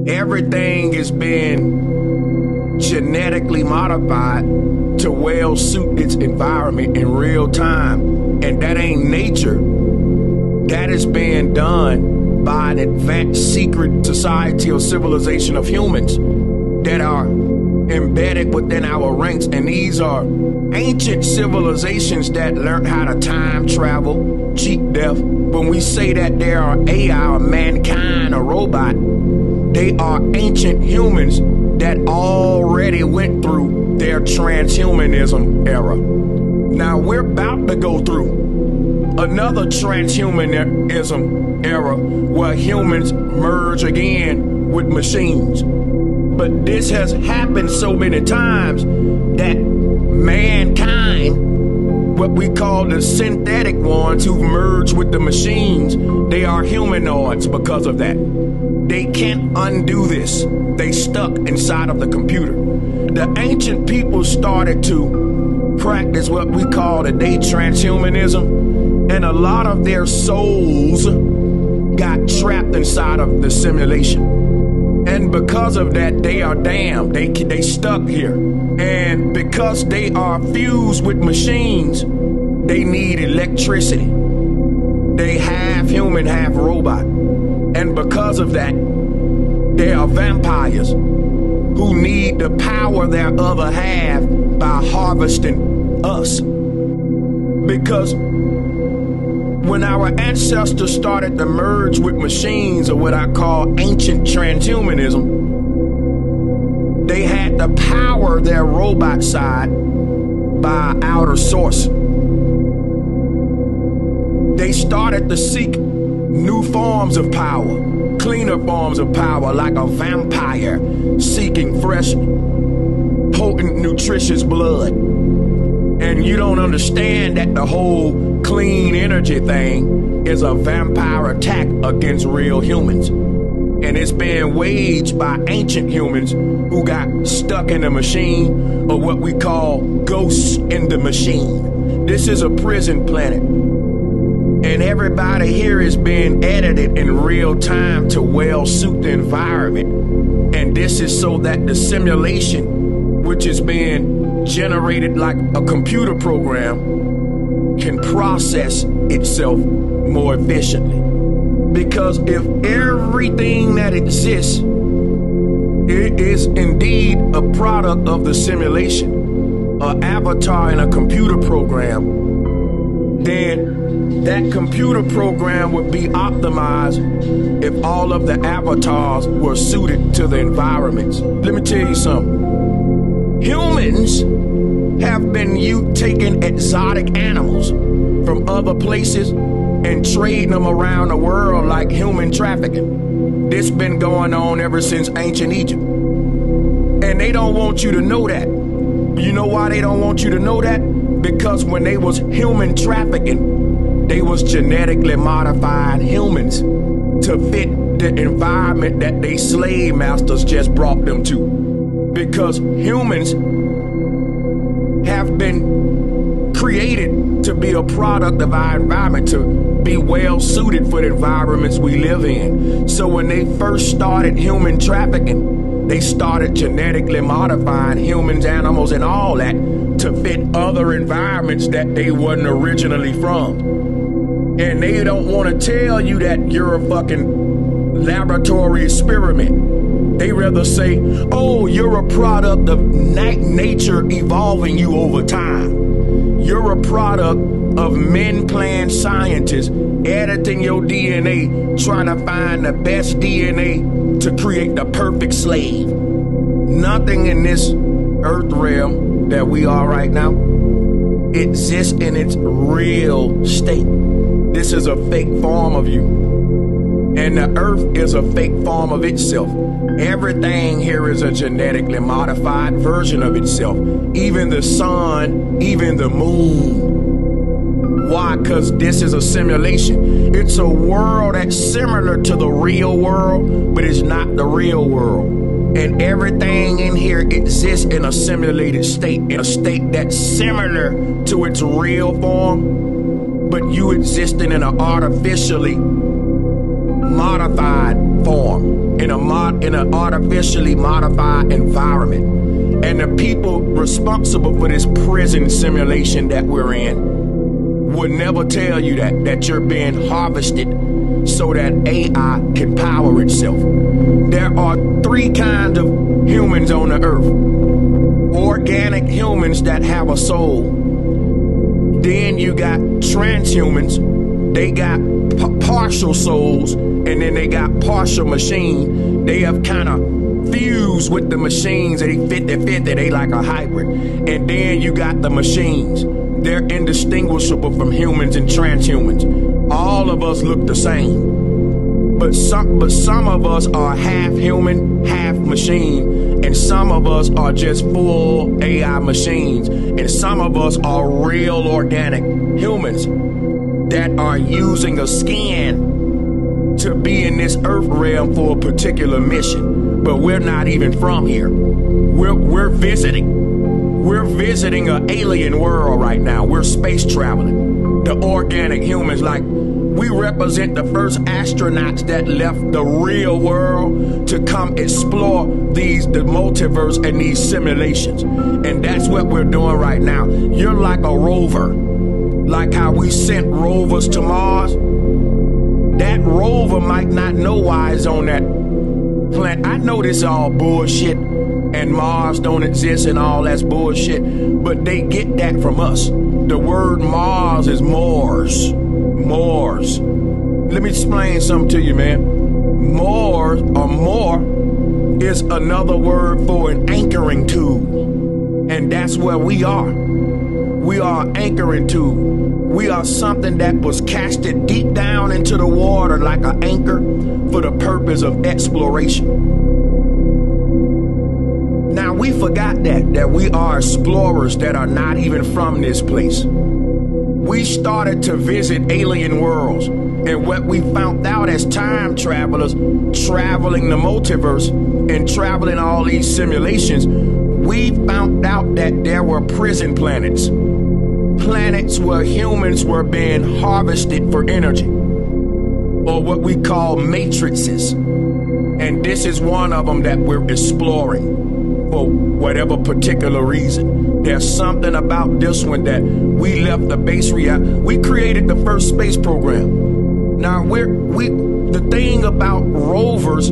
Everything is being genetically modified to well suit its environment in real time. And that ain't nature. That is being done by an advanced secret society or civilization of humans that are embedded within our ranks. And these are ancient civilizations that learned how to time travel, cheat death. When we say that there are AI or mankind or robot, they are ancient humans that already went through their transhumanism era. Now we're about to go through another transhumanism era where humans merge again with machines. But this has happened so many times that mankind, what we call the synthetic ones who merge with the machines, they are humanoids because of that. They can't undo this. They stuck inside of the computer. The ancient people started to practice what we call today transhumanism, and a lot of their souls got trapped inside of the simulation. And because of that, they are damned. They stuck here. And because they are fused with machines, they need electricity. They half human, half robot. And because of that, they are vampires who need to power their other half by harvesting us. Because when our ancestors started to merge with machines, or what I call ancient transhumanism, they had to power their robot side by outer source. They started to seek new forms of power, cleaner forms of power, like a vampire seeking fresh, potent, nutritious blood. And you don't understand that the whole clean energy thing is a vampire attack against real humans. And it's being waged by ancient humans who got stuck in the machine, or what we call ghosts in the machine. This is a prison planet. And everybody here is being edited in real time to well suit the environment. And this is so that the simulation, which is being generated like a computer program, can process itself more efficiently. Because if everything that exists, it is indeed a product of the simulation, an avatar in a computer program, then that computer program would be optimized if all of the avatars were suited to the environments. Let me tell you something. Humans have been taking exotic animals from other places and trading them around the world like human trafficking. This been going on ever since ancient Egypt. And they don't want you to know that. You know why they don't want you to know that? Because when they was human trafficking, they was genetically modified humans to fit the environment that they slave masters just brought them to. Because humans have been created to be a product of our environment, to be well suited for the environments we live in. So when they first started human trafficking, they started genetically modifying humans, animals, and all that to fit other environments that they wasn't originally from. And they don't want to tell you that you're a fucking laboratory experiment. They rather say, oh, you're a product of nature evolving you over time. You're a product of men-planned scientists editing your DNA, trying to find the best DNA to create the perfect slave. Nothing in this earth realm that we are right now exists in its real state. This is a fake form of you. And the earth is a fake form of itself. Everything here is a genetically modified version of itself. Even the sun, even the moon. Why? Because this is a simulation. It's a world that's similar to the real world, but it's not the real world. And everything in here exists in a simulated state, in a state that's similar to its real form, but you existing in an artificially modified form in an artificially modified environment. And the people responsible for this prison simulation that we're in would never tell you that you're being harvested so that AI can power itself. There are three kinds of humans on the earth. Organic humans that have a soul. Then you got transhumans. They got partial souls, and then they got partial machine. They have kind of fused with the machines, and they 50-50. They like a hybrid. And then you got the machines. They're indistinguishable from humans and transhumans. All of us look the same. But some of us are half human, half machine, and some of us are just full AI machines, and some of us are real organic humans that are using a skin to be in this earth realm for a particular mission. But we're not even from here. We're visiting. We're visiting an alien world right now. We're space traveling. The organic humans, like, we represent the first astronauts that left the real world to come explore the multiverse and these simulations. And that's what we're doing right now. You're like a rover. Like how we sent rovers to Mars. That rover might not know why it's on that planet. I know this is all bullshit and Mars don't exist and all that's bullshit, but they get that from us. The word Mars is Mars. Mars. Let me explain something to you, man. Mars, or more, is another word for an anchoring tube. And that's where we are. We are an anchoring tube. We are something that was casted deep down into the water like an anchor for the purpose of exploration. Now, we forgot that we are explorers that are not even from this place. We started to visit alien worlds, and what we found out as time travelers, traveling the multiverse and traveling all these simulations, we found out that there were prison planets. Planets where humans were being harvested for energy, or what we call matrices. And this is one of them that we're exploring for whatever particular reason. There's something about this one that we left the base reality. We created the first space program. Now the thing about rovers,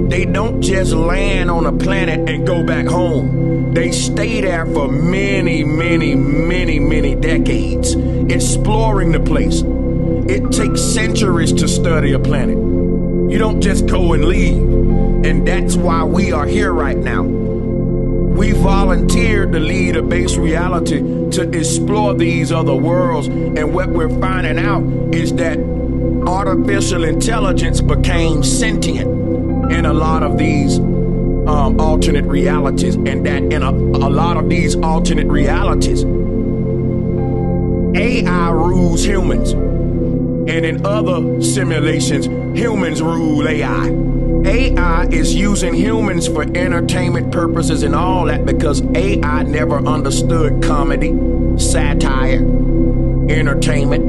they don't just land on a planet and go back home. They stay there for many, many, many, many decades, exploring the place. It takes centuries to study a planet. You don't just go and leave. And that's why we are here right now. We volunteered to lead a base reality to explore these other worlds. And what we're finding out is that artificial intelligence became sentient in a lot of these alternate realities, and that in a lot of these alternate realities, AI rules humans, and in other simulations, humans rule AI. AI is using humans for entertainment purposes and all that because AI never understood comedy, satire, entertainment.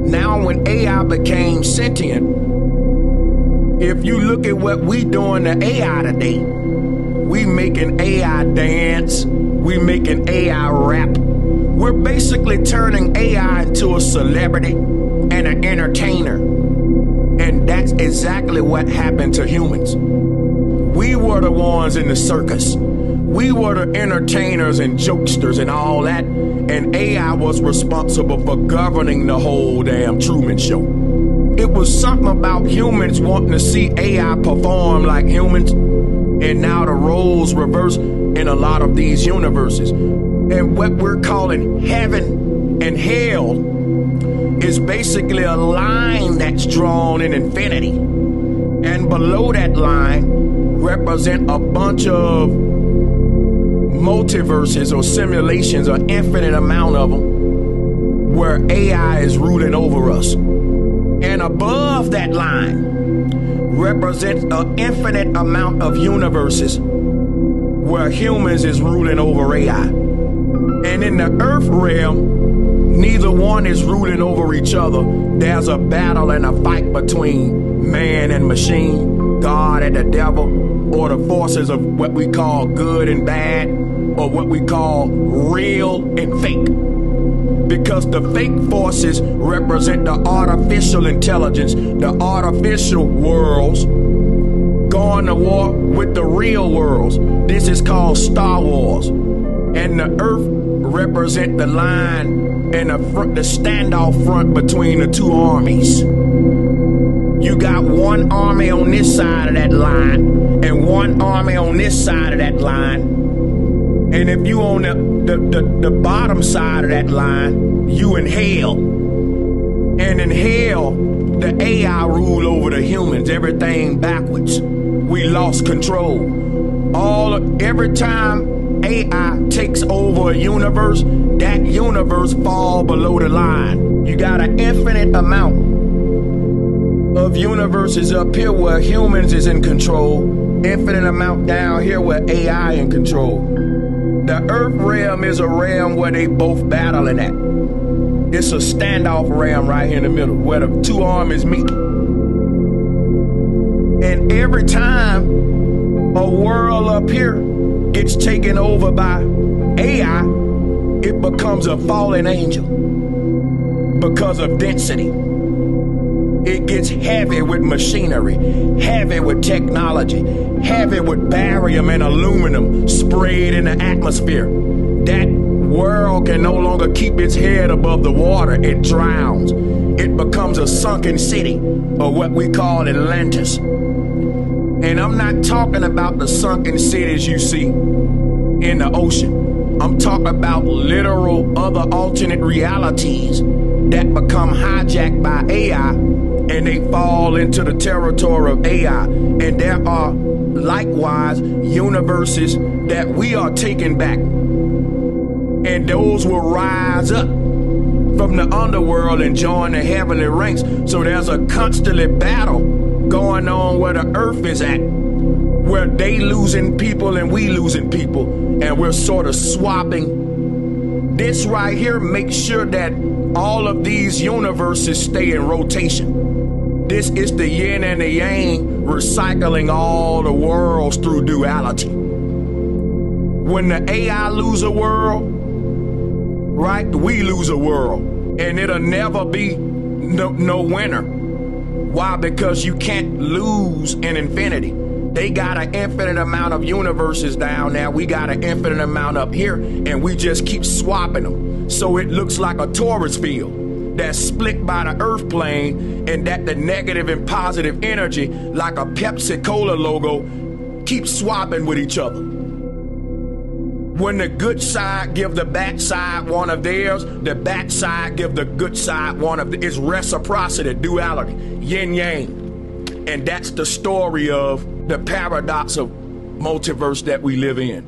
Now when AI became sentient, if you look at what we doing to AI today, we making AI dance, we making AI rap. We're basically turning AI into a celebrity and an entertainer. And that's exactly what happened to humans. We were the ones in the circus. We were the entertainers and jokesters and all that. And AI was responsible for governing the whole damn Truman Show. It was something about humans wanting to see AI perform like humans. And now the roles reverse in a lot of these universes. And what we're calling heaven and hell is basically a line that's drawn in infinity. And below that line represent a bunch of multiverses or simulations, an infinite amount of them, where AI is ruling over us. And above that line represents an infinite amount of universes where humans is ruling over AI. And in the earth realm, neither one is ruling over each other. There's a battle and a fight between man and machine. God and the devil, or the forces of what we call good and bad, or what we call real and fake. Because the fake forces represent the artificial intelligence, the artificial worlds going to war with the real worlds. This is called Star Wars. And the earth represent the line and the standoff front between the two armies. You got one army on this side of that line and one army on this side of that line. And if you on the bottom side of that line, you in hell. And in hell, the AI rule over the humans, everything backwards. We lost control. Every time AI takes over a universe, that universe fall below the line. You got an infinite amount of universes up here where humans is in control, infinite amount down here where AI in control. The earth realm is a realm where they both battling at. It's a standoff realm right here in the middle where the two armies meet. And every time a world up here gets taken over by AI, it becomes a fallen angel because of density. It gets heavy with machinery, heavy with technology, heavy with barium and aluminum sprayed in the atmosphere. That world can no longer keep its head above the water. It drowns. It becomes a sunken city, or what we call Atlantis. And I'm not talking about the sunken cities you see in the ocean. I'm talking about literal other alternate realities that become hijacked by AI, and they fall into the territory of AI. And there are likewise universes that we are taking back. And those will rise up from the underworld and join the heavenly ranks. So there's a constant battle going on where the earth is at, where they losing people and we losing people. And we're sort of swapping. This right here makes sure that all of these universes stay in rotation. This is the yin and the yang recycling all the worlds through duality. When the AI lose a world, right, we lose a world. And it'll never be no winner. Why? Because you can't lose in infinity. They got an infinite amount of universes down there. We got an infinite amount up here, and we just keep swapping them. So it looks like a torus field that's split by the earth plane, and that the negative and positive energy, like a Pepsi Cola logo, keep swapping with each other. When the good side give the bad side one of theirs, the bad side give the good side one of theirs. It's reciprocity, duality, yin yang. And that's the story of the paradox of multiverse that we live in.